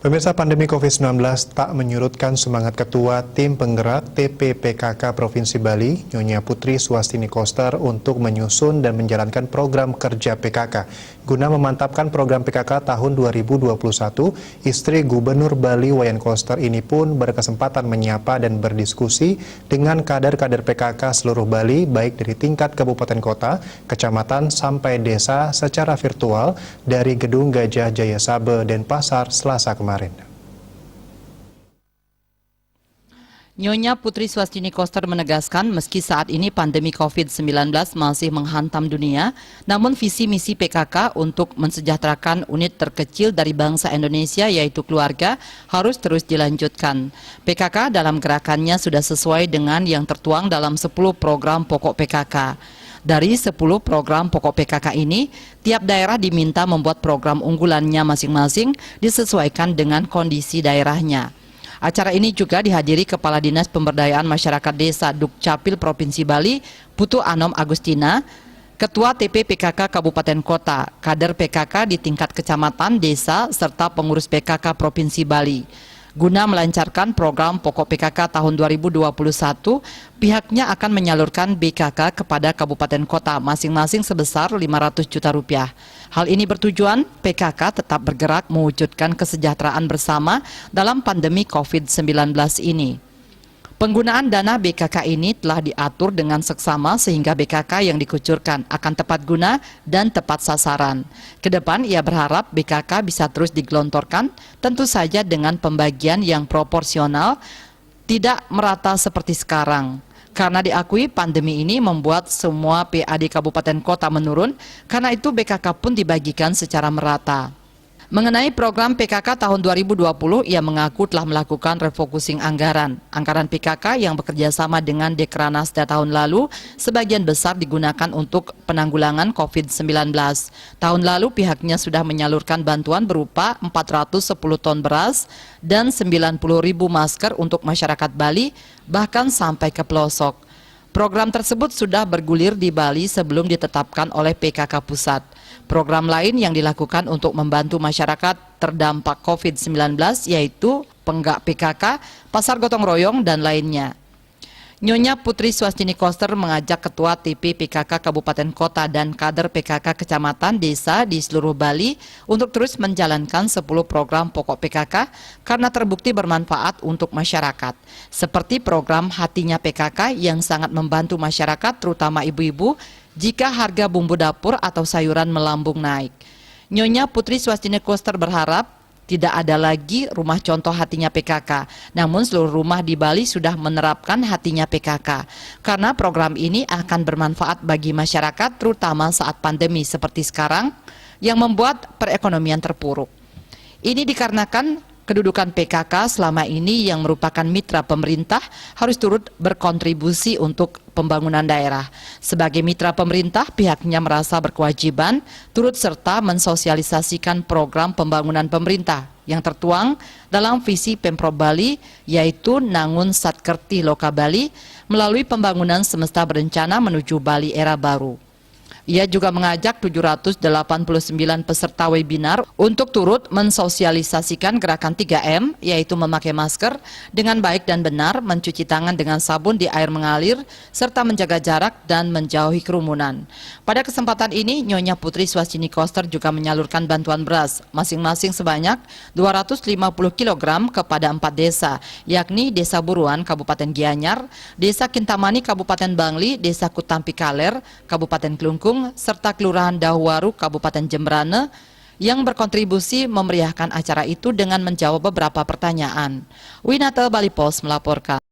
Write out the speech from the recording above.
Pemirsa, pandemi COVID-19 tak menyurutkan semangat Ketua Tim Penggerak TPPKK Provinsi Bali, Nyonya Putri Swastini Koster, untuk menyusun dan menjalankan program kerja PKK. Guna memantapkan program PKK tahun 2021, istri Gubernur Bali Wayan Koster ini pun berkesempatan menyapa dan berdiskusi dengan kader-kader PKK seluruh Bali, baik dari tingkat kabupaten kota, kecamatan, sampai desa secara virtual dari Gedung Gajah Jaya Sabe, Denpasar, Selasa kemarin. Nyonya Putri Swastini Koster menegaskan meski saat ini pandemi COVID-19 masih menghantam dunia, namun visi misi PKK untuk mensejahterakan unit terkecil dari bangsa Indonesia yaitu keluarga harus terus dilanjutkan. PKK dalam gerakannya sudah sesuai dengan yang tertuang dalam 10 program pokok PKK. Dari 10 program pokok PKK ini, tiap daerah diminta membuat program unggulannya masing-masing disesuaikan dengan kondisi daerahnya. Acara ini juga dihadiri Kepala Dinas Pemberdayaan Masyarakat Desa Dukcapil Provinsi Bali, Putu Anom Agustina, Ketua TP PKK Kabupaten Kota, kader PKK di tingkat kecamatan, desa, serta pengurus PKK Provinsi Bali. Guna melancarkan program pokok PKK tahun 2021, pihaknya akan menyalurkan BKK kepada kabupaten kota masing-masing sebesar Rp500 juta. Hal ini bertujuan PKK tetap bergerak mewujudkan kesejahteraan bersama dalam pandemi COVID-19 ini. Penggunaan dana BKK ini telah diatur dengan seksama sehingga BKK yang dikucurkan akan tepat guna dan tepat sasaran. Kedepan ia berharap BKK bisa terus digelontorkan, tentu saja dengan pembagian yang proporsional, tidak merata seperti sekarang. Karena diakui pandemi ini membuat semua PAD kabupaten kota menurun, karena itu BKK pun dibagikan secara merata. Mengenai program PKK tahun 2020, ia mengaku telah melakukan refocusing anggaran. Anggaran PKK yang bekerja sama dengan Dekranasda tahun lalu, sebagian besar digunakan untuk penanggulangan COVID-19. Tahun lalu pihaknya sudah menyalurkan bantuan berupa 410 ton beras dan 90.000 masker untuk masyarakat Bali, bahkan sampai ke pelosok. Program tersebut sudah bergulir di Bali sebelum ditetapkan oleh PKK Pusat. Program lain yang dilakukan untuk membantu masyarakat terdampak COVID-19 yaitu Penggak PKK, Pasar Gotong Royong, dan lainnya. Nyonya Putri Swastini Koster mengajak Ketua TP PKK Kabupaten Kota dan kader PKK Kecamatan Desa di seluruh Bali untuk terus menjalankan 10 program pokok PKK karena terbukti bermanfaat untuk masyarakat. Seperti program Hatinya PKK yang sangat membantu masyarakat terutama ibu-ibu jika harga bumbu dapur atau sayuran melambung naik. Nyonya Putri Swastini Koster berharap tidak ada lagi rumah contoh Hatinya PKK, namun seluruh rumah di Bali sudah menerapkan Hatinya PKK. Karena program ini akan bermanfaat bagi masyarakat terutama saat pandemi seperti sekarang yang membuat perekonomian terpuruk. Ini dikarenakan kedudukan PKK selama ini yang merupakan mitra pemerintah harus turut berkontribusi untuk pembangunan daerah. Sebagai mitra pemerintah, pihaknya merasa berkewajiban turut serta mensosialisasikan program pembangunan pemerintah yang tertuang dalam visi Pemprov Bali, yaitu Nangun Satkerti Loka Bali melalui pembangunan semesta berencana menuju Bali era baru. Ia juga mengajak 789 peserta webinar untuk turut mensosialisasikan gerakan 3M, yaitu memakai masker dengan baik dan benar, mencuci tangan dengan sabun di air mengalir, serta menjaga jarak dan menjauhi kerumunan. Pada kesempatan ini, Nyonya Putri Swastini Koster juga menyalurkan bantuan beras, masing-masing sebanyak 250 kg kepada 4 desa, yakni Desa Buruan, Kabupaten Gianyar, Desa Kintamani, Kabupaten Bangli, Desa Kutampi Kaler, Kabupaten Klungkung, serta Kelurahan Dahuwaru, Kabupaten Jembrane, yang berkontribusi memeriahkan acara itu dengan menjawab beberapa pertanyaan. Winata Bali Post melaporkan.